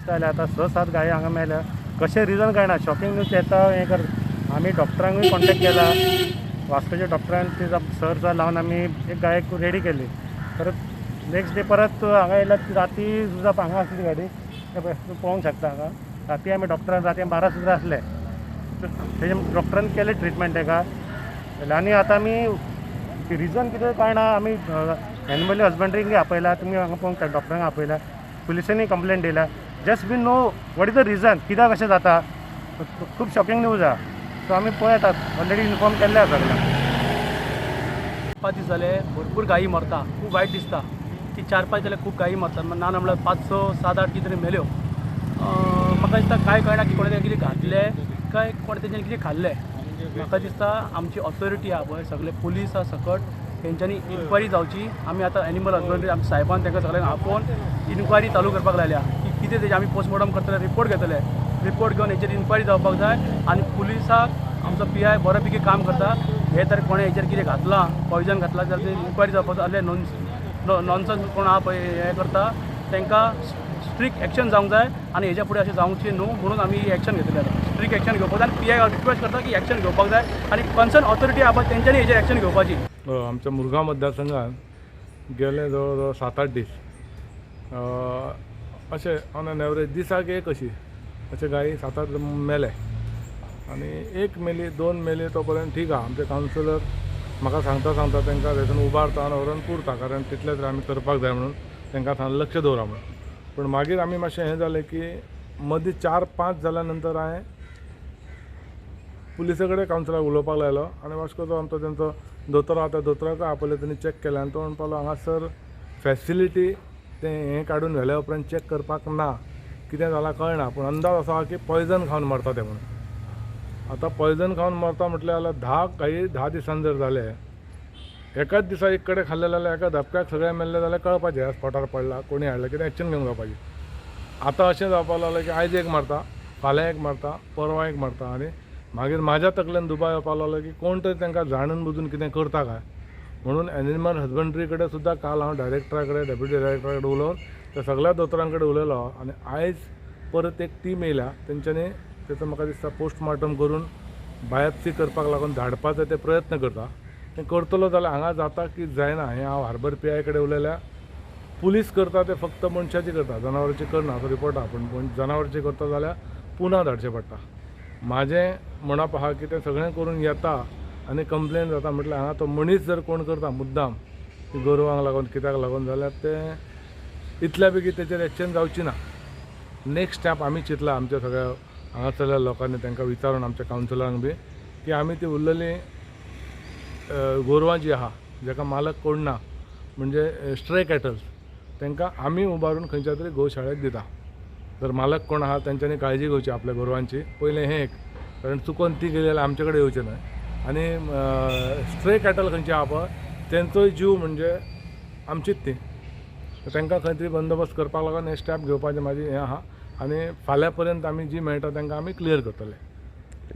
जाल्यार आतां 6-7 गायो हांगा मेल्या. कशें रिजन कळना. शॉकिंग न्यूज येता हें कर. आमी डॉक्टरांकूय कॉन्टेक्ट केला. वास्कोच्या डॉक्टरान ते सर्च लावन आमी एक गायक रेडी केली. परत नेक्स्ट डे परत हांगा येयला राती सुद्धा हांगा आसली गाडी. तूं पळोवंक शकता हांगा. राती आमी डॉक्टरान राती 12 सुद्दां आसले. तेजे डॉक्टरान केले ट्रिटमेंट तेका. आनी आतां आमी रिजन कितें कळना. आमी एनिमल हजबंड्रींक आपयला. तुमी हांगा पळोवंक डॉक्टरांक आपयला. पुलिसांनी कंप्लेंट दिला. Just we know what is the reason, कित्याक अशें जाता. खूब शॉकिंग न्यूज आहा. सो आमी पळयतात. ऑलरेडी इन्फॉर्म केल्ले आसा सगळ्यांक. 5 दीस जाले भरपूर गायी मरता. खूब वायट दिसता की 4-5 जाल्यार खूब गायी मरतात. ना म्हणल्यार 5-6, 7-8 कितें तरी मेल्यो. म्हाका दिसता काय कळना की कोणें कितें घातलें काय कोणें तेंच्यांनी कितें खाल्लें. म्हाका दिसता आमची ऑथॉरिटी आहा पळय सगळे पुलीस आहा सकट तेंच्यांनी इन्क्वायरी जावची. आमी आतां एनिमल हजबंड्री आमच्या साहेबान तांकां सगळ्यांक आपोवन इन्क्वायरी चालू करपाक लायल्या की कितें तेजें आमी पोस्टमॉर्टम करतले, रिपोर्ट घेतले. रिपोर्ट घेवन हेचेर इन्क्वायरी जावपाक जाय. आनी पुलिसाक आमचो PI बरो पैकी काम करता. हे तर कोणें हेचेर कितें घातलां, पॉयजन घातलां जाल्यार तें इन्क्वायरी जावपाक जाय. नॉनसन्स कोण आहा पळय हें करता तांकां स्ट्रिक्ट एक्शन जावंक जाय. आनी हेच्या फुडें अशें जावंकचें न्हू म्हणून आमी ही एक्शन घेतली. आतां स्ट्रिक्ट एक्शन घेवपाक जाय. आनी PI रिक्वेस्ट करता की एक्शन घेवपाक जाय आनी कन्सर्न ऑथॉरिटी आहा पळय तेंच्यांनी हेचेर एक्शन घेवपाची. आमच्या मुरगांव मतदारसंघात गेले जवळ 7-8 दीस अशें ऑन एन एवरेज दिसाक एक अशे गायी 7-8 मेले. आनी एक मेली 2 मेली तो पर्यंत ठीक आहा. आमचे कावन्सिलर म्हाका सांगता तांकां थंयसून उबारता आनी व्हरून पुरता. कारण तितले तरी आमी करपाक जाय म्हणून तांकां थंय लक्ष दवरा म्हणून. पूण मागीर आमी मातशें हें जालें की मदीं 4-5 जाल्या नंतर हांवें पुलिसा कडेन कावन्सिलराक उलोवपाक लायलो. आनी वास्को जो आमचो तेंचो दोतोर आहा त्या दोतोराक आपयले. तेणी चॅक केलें आनी तो म्हणपालो हांगासर फॅसिलिटी तें हें काडून व्हेल्या उपरांत चॅक करपाक ना. कितें जालां कळना. पूण अंदाज असो आहा की पॉयजन खावन मरता ते म्हणून. आतां पॉयजन खावन मरता म्हटल्यार जाल्यार 10 गायी 10 दिसान जर जाले एकाच दिसा एक कडेन खाल्ले जाल्यार एका धपक्याक सगळे मेल्ले जाल्यार कळपाचें स्पॉटार पडला कोणी हाडला कितें एक्शन घेवंक जावपाची. आतां अशें जावपाक लागलें की आयज एक मारता, फाल्यां एक मारता, परवां एक मारता. आनी मागीर म्हाज्या तकलेन दुबाव येवपाक लागलो की कोण तरी तांकां जाणून बुजून कितें करता काय म्हणून एनिमल हजबंड्री कडेन सुद्दां काल हांव डायरेक्टरा कडेन डेप्युटी डायरेक्टरा कडेन उलोवन त्या सगळ्या दोतोरां कडेन उलयलो. आनी आयज परत एक टीम येयल्या. तेंच्यांनी तेचो म्हाका दिसता पोस्टमॉर्टम करून बायोप्सी करपाक लागून धाडपाचो ते प्रयत्न करता. तें करतलो जाल्यार हांगा जाता की जायना हें हांव हार्बर PI कडेन उलयल्या. पुलीस करता ते फक्त मनशाची करता, जनावरांची करना असो रिपोर्ट आहा. पूण जनावरांची करता जाल्यार पुना धाडचें पडटा. म्हाजें म्हणप आहा की तें सगळें करून येता आनी कंप्लेन जाता म्हटल्यार हांगा तो मनीस जर कोण करता मुद्दाम गोरवांक लागून कित्याक लागून जाल्यार तें इतल्या बेगीन तेचेर एक्शन जावची ना. नेक्स्ट स्टेप आमी चिंतला आमच्या सगळ्या हांगासरल्या लोकांनी तांकां विचारून आमच्या कावन्सिलरांक बी की आमी ती उरलेली गोरवां जीं आहा जाका मालक कोण ना म्हणजे स्ट्रे कॅटल्स तांकां आमी उबारून खंयच्या तरी गोशाळेक दिता. जर मालक कोण आहा तेंच्यांनी काळजी घेवची आपल्या गोरवांची. पयलें हें एक कारण चुकोन ती गेली जाल्यार आमचे कडेन येवचें न्हय. आनी स्ट्रे कॅटल खंयचे आहा पळय तेंचोय जीव म्हणजे आमचीच ती. तांकां खंय तरी बंदोबस्त करपाक लागून हें स्टेप घेवपाचें म्हाजी हें आहा. आनी फाल्यां पर्यंत आमी जी मेळटा तांकां आमी क्लियर करतले.